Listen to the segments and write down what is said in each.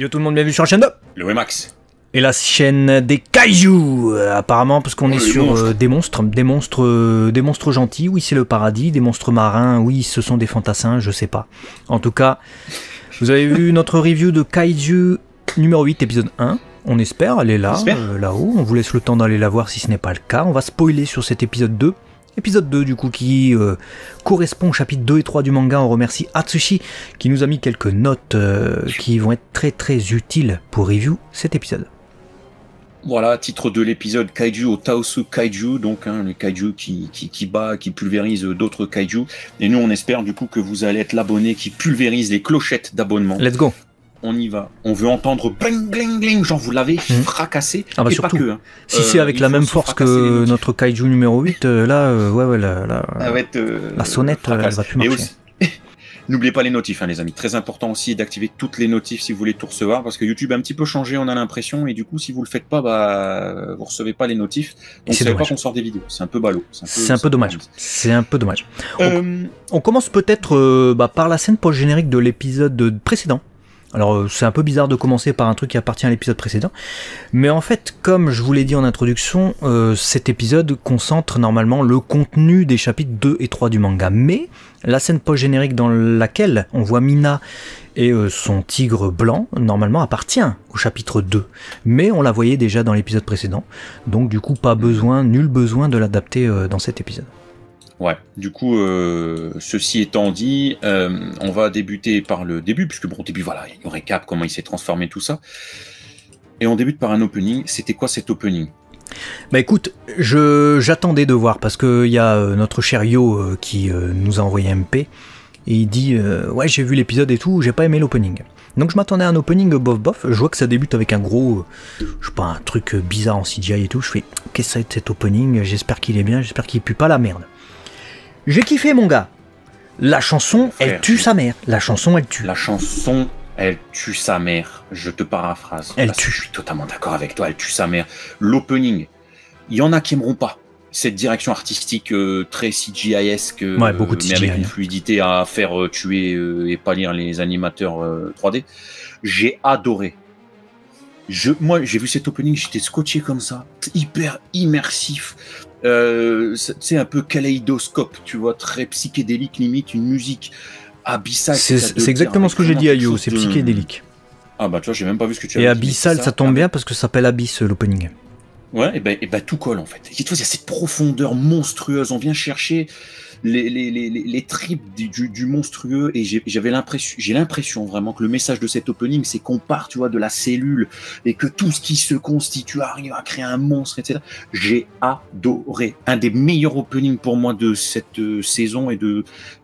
Yo tout le monde, bienvenue sur la chaîne de le Wemax. Et la chaîne des kaiju, apparemment, parce qu'on est sur des monstres gentils, oui c'est le paradis, des monstres marins, oui ce sont des fantassins, je sais pas. En tout cas, vous avez vu notre review de kaiju numéro 8, épisode 1, on espère, elle est là, là-haut, on vous laisse le temps d'aller la voir si ce n'est pas le cas, on va spoiler sur cet épisode 2. Épisode 2 du coup qui correspond au chapitre 2 et 3 du manga. On remercie Atsushi qui nous a mis quelques notes qui vont être très utiles pour review cet épisode. Voilà, titre de l'épisode Kaiju au Taosu Kaiju, donc le kaiju qui bat, qui pulvérise d'autres kaiju. Et nous on espère du coup que vous allez être l'abonné qui pulvérise les clochettes d'abonnement. Let's go. On y va. On veut entendre bling bling bling, genre vous l'avez fracassé. Ah bah et surtout, pas que, hein. Si c'est avec la même force que notre kaiju numéro 8, là, la sonnette, elle va plus marcher. N'oubliez pas les notifs, hein, les amis. Très important aussi d'activer toutes les notifs si vous voulez tout recevoir, parce que YouTube a un petit peu changé, on a l'impression, et du coup, si vous le faites pas, bah, vous recevez pas les notifs. Donc, c'est pas qu'on sort des vidéos. C'est un peu ballot. C'est un peu dommage. C'est un peu dommage. On commence peut-être par la scène post-générique de l'épisode précédent. Alors c'est un peu bizarre de commencer par un truc qui appartient à l'épisode précédent, mais en fait comme je vous l'ai dit en introduction, cet épisode concentre normalement le contenu des chapitres 2 et 3 du manga, mais la scène post-générique dans laquelle on voit Mina et son tigre blanc, normalement appartient au chapitre 2, mais on la voyait déjà dans l'épisode précédent, donc du coup nul besoin de l'adapter dans cet épisode. Ouais, du coup, ceci étant dit, on va débuter par le début, puisque bon, au début, voilà, il nous récap comment il s'est transformé, tout ça. Et on débute par un opening. C'était quoi cet opening? Bah écoute, j'attendais de voir, parce qu'il y a notre cher Yo qui nous a envoyé un MP, et il dit ouais, j'ai vu l'épisode et tout, j'ai pas aimé l'opening. Donc je m'attendais à un opening bof, je vois que ça débute avec un gros, je sais pas, un truc bizarre en CGI et tout, je fais, qu'est-ce que c'est cet opening, j'espère qu'il est bien, j'espère qu'il pue pas la merde. J'ai kiffé mon gars. La chanson, frère, elle tue sa mère. La chanson, elle tue. La chanson, elle tue sa mère. Je te paraphrase. Elle tue. Je suis totalement d'accord avec toi, elle tue sa mère. L'opening, il y en a qui aimeront pas cette direction artistique très CGI-esque, ouais, beaucoup de CGI, mais avec une fluidité à faire tuer et pâlir les animateurs 3D. J'ai adoré. Moi, j'ai vu cet opening, j'étais scotché comme ça, hyper immersif. C'est un peu kaléidoscope, tu vois, très psychédélique, limite une musique abyssale. C'est exactement ce que j'ai dit à Yo, c'est psychédélique. Ah bah tu vois, j'ai même pas vu ce que tu as dit. Et abyssal, ça tombe bien parce que ça s'appelle Abyss l'opening. Ouais, et ben tout colle en fait. Et tu vois, il y a cette profondeur monstrueuse, on vient chercher les tripes du monstrueux, et j'ai l'impression vraiment que le message de cet opening, c'est qu'on part, tu vois, de la cellule, et que tout ce qui se constitue arrive à créer un monstre, etc. J'ai adoré. Un des meilleurs openings pour moi de cette saison et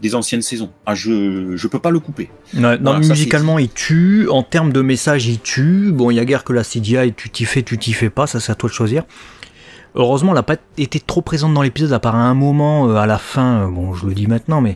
des anciennes saisons. Ah, je peux pas le couper. Ouais, non, voilà, musicalement, il tue. En termes de message, il tue. Bon, il y a guère que la CGI, tu t'y fais pas, ça c'est à toi de choisir. Heureusement, elle n'a pas été trop présente dans l'épisode, à part à un moment, à la fin, bon, je le dis maintenant, mais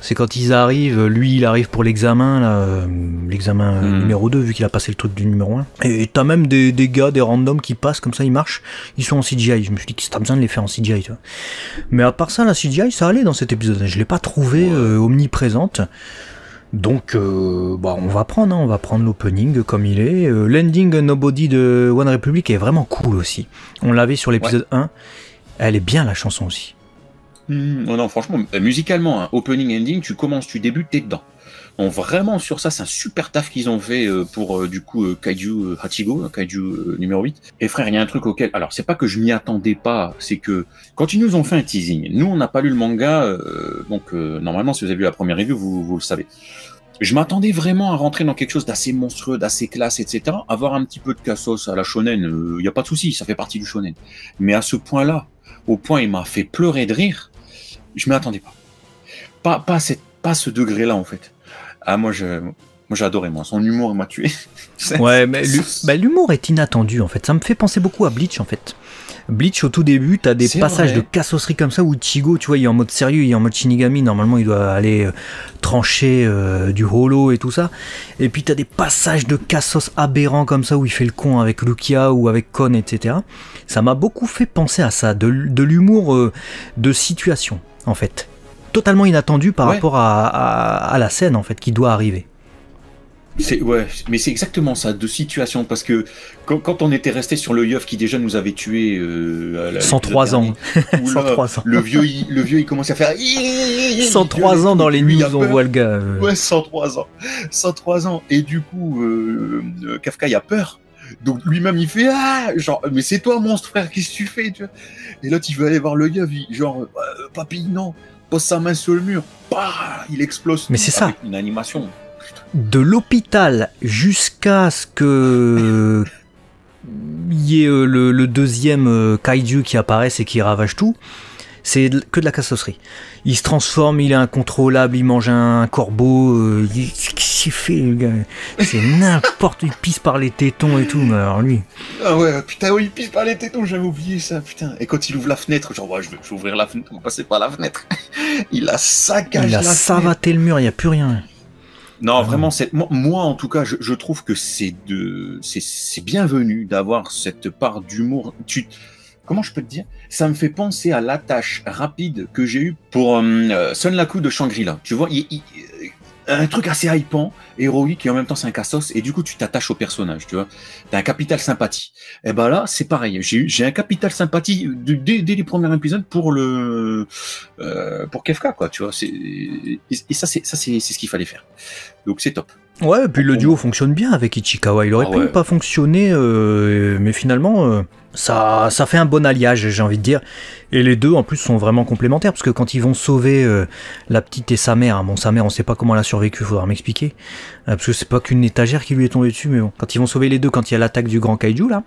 c'est quand ils arrivent, lui, il arrive pour l'examen, l'examen numéro 2, vu qu'il a passé le truc du numéro 1. Et t'as même des gars, des randoms qui passent, comme ça, ils marchent, ils sont en CGI. Je me suis dit que t'as besoin de les faire en CGI, tu vois. Mais à part ça, la CGI, ça allait dans cet épisode. Je l'ai pas trouvée omniprésente. Donc, bah, on va prendre l'opening comme il est. L'ending Nobody de One Republic est vraiment cool aussi. On l'avait sur l'épisode 1. Elle est bien, la chanson aussi. Non, franchement, musicalement, hein, opening, ending, tu commences, tu débutes, t'es dedans. Donc vraiment, sur ça, c'est un super taf qu'ils ont fait pour, du coup, Kaiju Hachigo, Kaiju numéro 8. Et frère, il y a un truc auquel... Alors, c'est pas que je m'y attendais pas, c'est que quand ils nous ont fait un teasing, nous, on n'a pas lu le manga, donc normalement, si vous avez vu la première review, vous le savez. Je m'attendais vraiment à rentrer dans quelque chose d'assez monstrueux, d'assez classe, etc. Avoir un petit peu de cassos à la shonen, y a pas de souci, ça fait partie du shonen. Mais à ce point-là, au point il m'a fait pleurer de rire, je m'y attendais pas. Pas ce degré-là, en fait. Ah, moi j'ai adoré, moi. Son humour m'a tué. Ouais, mais l'humour est inattendu, en fait. Ça me fait penser beaucoup à Bleach, en fait. Bleach, au tout début, t'as des passages de cassosserie comme ça où Ichigo, tu vois, il est en mode sérieux, il est en mode Shinigami, normalement il doit aller trancher du holo et tout ça. Et puis t'as des passages de cassos aberrants comme ça où il fait le con avec Lukia ou avec Kon, etc. Ça m'a beaucoup fait penser à ça, de l'humour de situation, en fait. Totalement inattendu par rapport à la scène, en fait, qui doit arriver. Ouais, mais c'est exactement ça, de situation, parce que quand on était resté sur le Yeuf qui déjà nous avait tué 103 ans. Où là, 103 ans. le vieux il commençait à faire 103 ans dans les news, on voit le gars. Ouais, 103 ans. 103 ans. Et du coup, Kafka, il a peur. Donc lui-même, il fait genre, mais c'est toi, monstre, frère, qu'est-ce que tu fais, tu vois. Et l'autre, il veut aller voir le Yeuf, genre, papy, non, pose sa main sur le mur. Bah, il explose. Mais c'est ça. Avec une animation. De l'hôpital jusqu'à ce que il y ait le deuxième kaiju qui apparaisse et qui ravage tout, c'est que de la cassosserie. Il se transforme, il est incontrôlable, il mange un corbeau, qu'est-ce qu'il fait, le gars? C'est n'importe, il pisse par les tétons et tout, mais alors lui... Ah ouais, putain, oui, il pisse par les tétons, j'avais oublié ça, putain. Et quand il ouvre la fenêtre, genre, ouais, je vais ouvrir la fenêtre, on va passer par la fenêtre. Il a saccagé la fenêtre. Il a savaté le mur, il n'y a plus rien. Non, vraiment, moi, en tout cas, je trouve que c'est bienvenu d'avoir cette part d'humour. Comment je peux te dire? Ça me fait penser à l'attache rapide que j'ai eue pour Sun Laku de Shangri-La. Tu vois, un truc assez hypant, héroïque, et en même temps c'est un cassos, et du coup tu t'attaches au personnage, tu vois. T'as un capital sympathie. Et ben là, c'est pareil. J'ai un capital sympathie dès les premiers épisodes pour pour Kefka, quoi, tu vois. Et ça, c'est ce qu'il fallait faire. Donc c'est top. Ouais, et puis le duo fonctionne bien avec Ichikawa. Il aurait pu ne pas fonctionner, mais finalement, ça fait un bon alliage, j'ai envie de dire. Et les deux, en plus, sont vraiment complémentaires, parce que quand ils vont sauver la petite et sa mère, bon, sa mère, on sait pas comment elle a survécu, faudra m'expliquer, parce que c'est pas qu'une étagère qui lui est tombée dessus, mais bon, quand ils vont sauver les deux, quand il y a l'attaque du grand kaiju, là,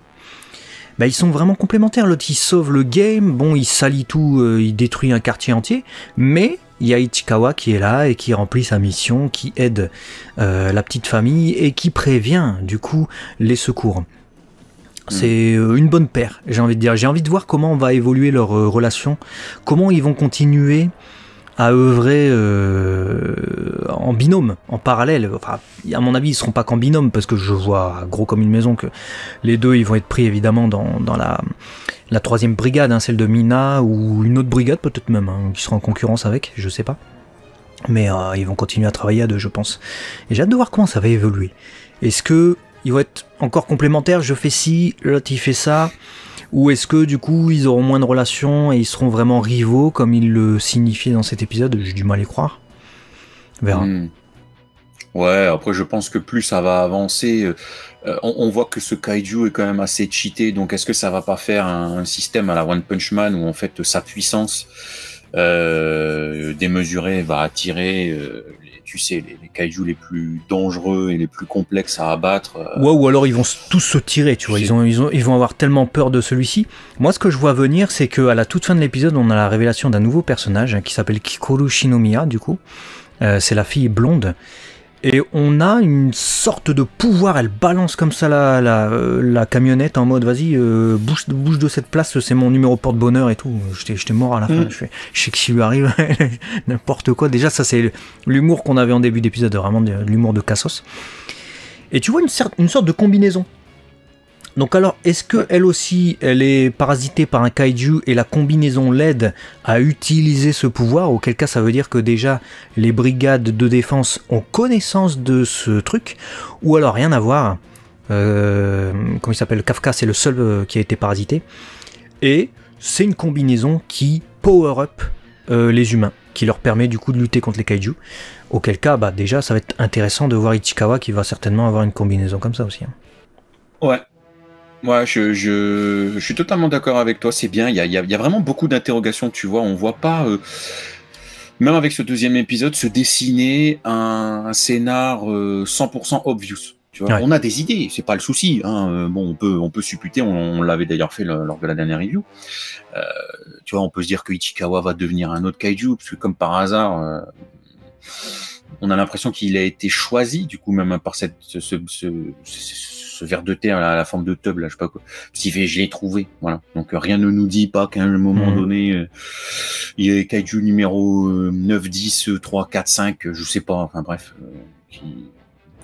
bah, ils sont vraiment complémentaires. L'autre, il sauve le game, bon, il salit tout, il détruit un quartier entier, mais... il y a Ichikawa qui est là et qui remplit sa mission, qui aide la petite famille et qui prévient du coup les secours. C'est une bonne paire, j'ai envie de dire. J'ai envie de voir comment va évoluer leur relation, comment ils vont continuer à œuvrer en binôme, en parallèle. Enfin, à mon avis, ils seront pas qu'en binôme, parce que je vois gros comme une maison que les deux, ils vont être pris évidemment dans la troisième brigade, hein, celle de Mina, ou une autre brigade peut-être même, hein, qui sera en concurrence avec, je sais pas. Mais ils vont continuer à travailler à deux, je pense. Et j'ai hâte de voir comment ça va évoluer. Est-ce que ils vont être encore complémentaires, je fais ci, l'autre il fait ça, ou est-ce que du coup ils auront moins de relations et ils seront vraiment rivaux comme ils le signifiaient dans cet épisode? J'ai du mal à y croire. On verra. Ouais, après je pense que plus ça va avancer, on voit que ce kaiju est quand même assez cheaté, donc est-ce que ça va pas faire un système à la One Punch Man où en fait sa puissance démesurée va attirer les kaiju les plus dangereux et les plus complexes à abattre. Ouais, ou alors ils vont tous se tirer, tu vois. Ils vont avoir tellement peur de celui-ci. Moi, ce que je vois venir, c'est qu'à la toute fin de l'épisode, on a la révélation d'un nouveau personnage, hein, qui s'appelle Kikoru Shinomiya, du coup. C'est la fille blonde. Et on a une sorte de pouvoir, elle balance comme ça la camionnette en mode vas-y, bouge de cette place, c'est mon numéro porte-bonheur et tout. J'étais mort à la fin, je sais que s'il lui arrive n'importe quoi. Déjà, ça c'est l'humour qu'on avait en début d'épisode, vraiment de l'humour de Cassos. Et tu vois une sorte de combinaison. Donc alors, est-ce qu'elle aussi, elle est parasitée par un kaiju et la combinaison l'aide à utiliser ce pouvoir? Auquel cas, ça veut dire que déjà, les brigades de défense ont connaissance de ce truc? Ou alors, rien à voir. Comment il s'appelle? Kafka, c'est le seul qui a été parasité. Et c'est une combinaison qui power up les humains, qui leur permet du coup de lutter contre les kaiju. Auquel cas, bah, déjà, ça va être intéressant de voir Ichikawa qui va certainement avoir une combinaison comme ça aussi. Hein. Ouais. Ouais, je suis totalement d'accord avec toi, c'est bien, il y a vraiment beaucoup d'interrogations, tu vois, on voit pas, même avec ce deuxième épisode, se dessiner un scénar 100% obvious, tu vois. Ouais. On a des idées, c'est pas le souci, hein. Bon, on peut supputer, on l'avait d'ailleurs fait lors de la dernière review, tu vois, on peut se dire que Ichikawa va devenir un autre kaiju, parce que comme par hasard, on a l'impression qu'il a été choisi, du coup, même par ce ver de terre à la forme de tub, là, je sais pas quoi. Je l'ai trouvé, voilà. Donc rien ne nous dit pas qu'à un moment donné, il y a kaiju numéro 9, 10, 3, 4, 5, je sais pas, enfin bref,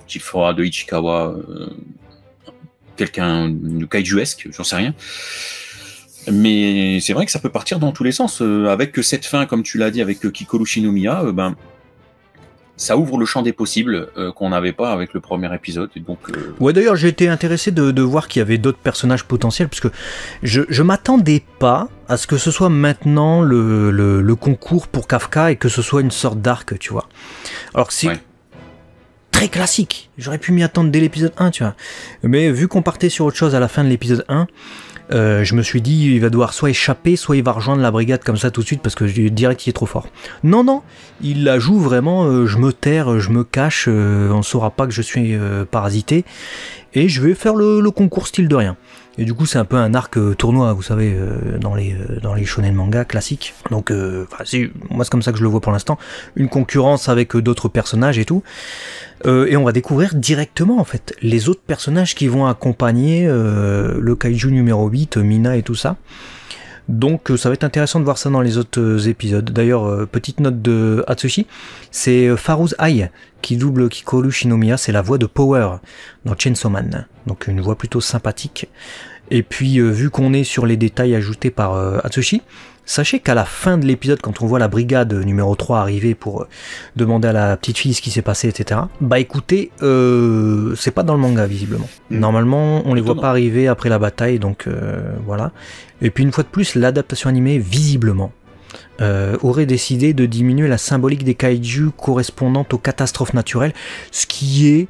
qui fera de Ichikawa quelqu'un de kaijuesque, j'en sais rien. Mais c'est vrai que ça peut partir dans tous les sens. Avec cette fin, comme tu l'as dit, avec Kikoru Shinomiya, ça ouvre le champ des possibles qu'on n'avait pas avec le premier épisode. Et donc, ouais, d'ailleurs, j'ai été intéressé de voir qu'il y avait d'autres personnages potentiels, parce que je m'attendais pas à ce que ce soit maintenant le concours pour Kafka et que ce soit une sorte d'arc, tu vois. Alors que c'est très classique. J'aurais pu m'y attendre dès l'épisode 1, tu vois. Mais vu qu'on partait sur autre chose à la fin de l'épisode 1, je me suis dit, il va devoir soit échapper, soit il va rejoindre la brigade comme ça tout de suite, parce que je dirais qu'il est trop fort. Non, il la joue vraiment, je me terre, je me cache, on ne saura pas que je suis parasité, et je vais faire le concours style de rien. Et du coup, c'est un peu un arc tournoi, vous savez, dans les shonen manga classiques. Donc, moi, c'est comme ça que je le vois pour l'instant. Une concurrence avec d'autres personnages et tout. Et on va découvrir directement, en fait, les autres personnages qui vont accompagner le kaiju numéro 8, Mina et tout ça. Donc, ça va être intéressant de voir ça dans les autres épisodes. D'ailleurs, petite note de Atsushi, c'est Farouz Ai qui double Kikoru Shinomiya, c'est la voix de Power dans Chainsaw Man. Donc, une voix plutôt sympathique. Et puis, vu qu'on est sur les détails ajoutés par Atsushi, sachez qu'à la fin de l'épisode, quand on voit la brigade numéro 3 arriver pour demander à la petite fille ce qui s'est passé, etc., bah écoutez, c'est pas dans le manga, visiblement. Normalement, on les voit pas arriver après la bataille, donc voilà. Et puis, une fois de plus, l'adaptation animée, visiblement, aurait décidé de diminuer la symbolique des kaiju correspondante aux catastrophes naturelles, ce qui est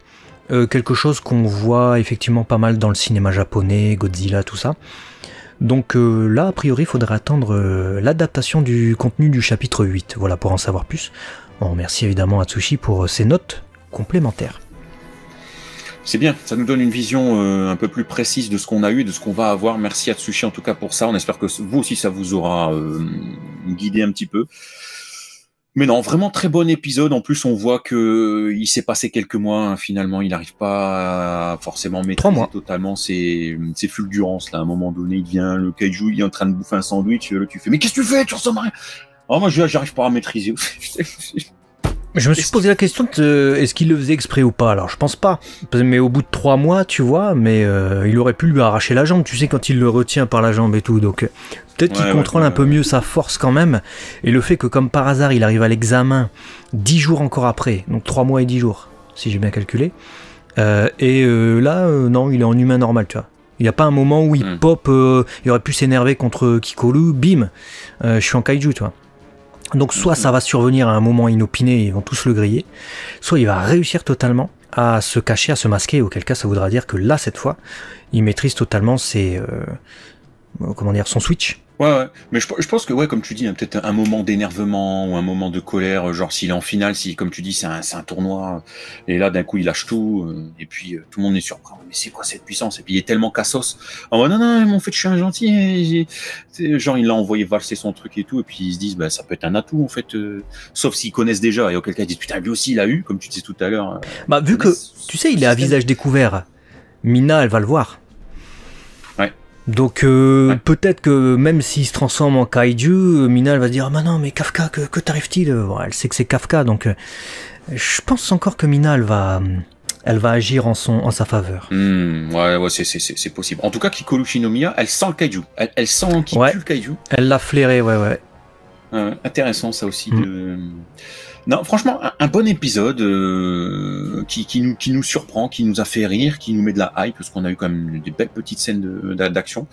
quelque chose qu'on voit effectivement pas mal dans le cinéma japonais, Godzilla, tout ça. Donc là, a priori, il faudrait attendre l'adaptation du contenu du chapitre 8, voilà, pour en savoir plus. On remercie évidemment Atsushi pour ses notes complémentaires. C'est bien, ça nous donne une vision un peu plus précise de ce qu'on a eu, de ce qu'on va avoir. Merci Atsushi en tout cas pour ça, on espère que vous aussi ça vous aura guidé un petit peu. Mais non, vraiment très bon épisode. En plus, on voit que il s'est passé quelques mois. Hein, finalement, il n'arrive pas à forcément maîtriser totalement ses fulgurances. Là, à un moment donné, il vient, le kaiju, il est en train de bouffer un sandwich. Là, tu fais, mais qu'est-ce que tu fais? Tu ressembles à rien. Oh, moi, j'arrive pas à maîtriser. Je me suis posé la question de est-ce qu'il le faisait exprès ou pas. Alors, je pense pas. Mais au bout de 3 mois, tu vois, mais il aurait pu lui arracher la jambe. Tu sais, quand il le retient par la jambe et tout. Donc, peut-être qu'il contrôle un peu mieux sa force quand même. Et le fait que, comme par hasard, il arrive à l'examen 10 jours encore après. Donc, 3 mois et 10 jours, si j'ai bien calculé. Là, non, il est en humain normal, tu vois. Il n'y a pas un moment où il pop, il aurait pu s'énerver contre Kikoru. Bim, je suis en kaiju, tu vois. Donc soit ça va survenir à un moment inopiné et ils vont tous le griller, soit il va réussir totalement à se cacher, à se masquer, auquel cas ça voudra dire que là, cette fois, il maîtrise totalement son switch. Ouais, mais je pense que, comme tu dis, hein, peut-être un moment d'énervement ou un moment de colère, genre s'il est en finale, si, comme tu dis, c'est un tournoi, et là, d'un coup, il lâche tout, et puis tout le monde est surpris. Mais c'est quoi cette puissance? Et puis il est tellement cassos. Oh, non, en fait, je suis un gentil. Genre, il l'a envoyé valser son truc et tout, et puis ils se disent, bah, ça peut être un atout, en fait, sauf s'ils connaissent déjà, et auquel cas ils disent, putain, lui aussi, il a eu, comme tu disais tout à l'heure. Bah, vu que, tu sais, il est à visage découvert, Mina, elle va le voir. Donc peut-être que même s'il se transforme en kaiju, Mina elle va se dire ah bah non mais Kafka que t'arrive-t-il? Elle sait que c'est Kafka donc je pense encore que Mina elle va agir en sa faveur. C'est possible. En tout cas Kikoru Shinomiya elle sent le kaiju, elle sent qu'il tue le kaiju. Elle l'a flairé ouais. Intéressant ça aussi de... Non, franchement, un bon épisode qui nous surprend, qui nous a fait rire, qui nous met de la hype, parce qu'on a eu quand même des belles petites scènes d'action,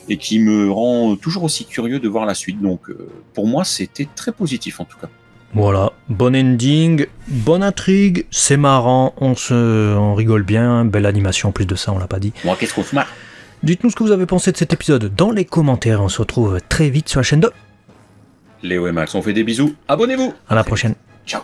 et qui me rend toujours aussi curieux de voir la suite. Donc, pour moi, c'était très positif en tout cas. Voilà, bon ending, bonne intrigue, c'est marrant, on rigole bien, belle animation en plus de ça, on l'a pas dit. Bon, qu'est-ce qu'on se marre? Dites-nous ce que vous avez pensé de cet épisode dans les commentaires, on se retrouve très vite sur la chaîne 2. Léo et Max, on fait des bisous, abonnez-vous. À la prochaine. Ciao.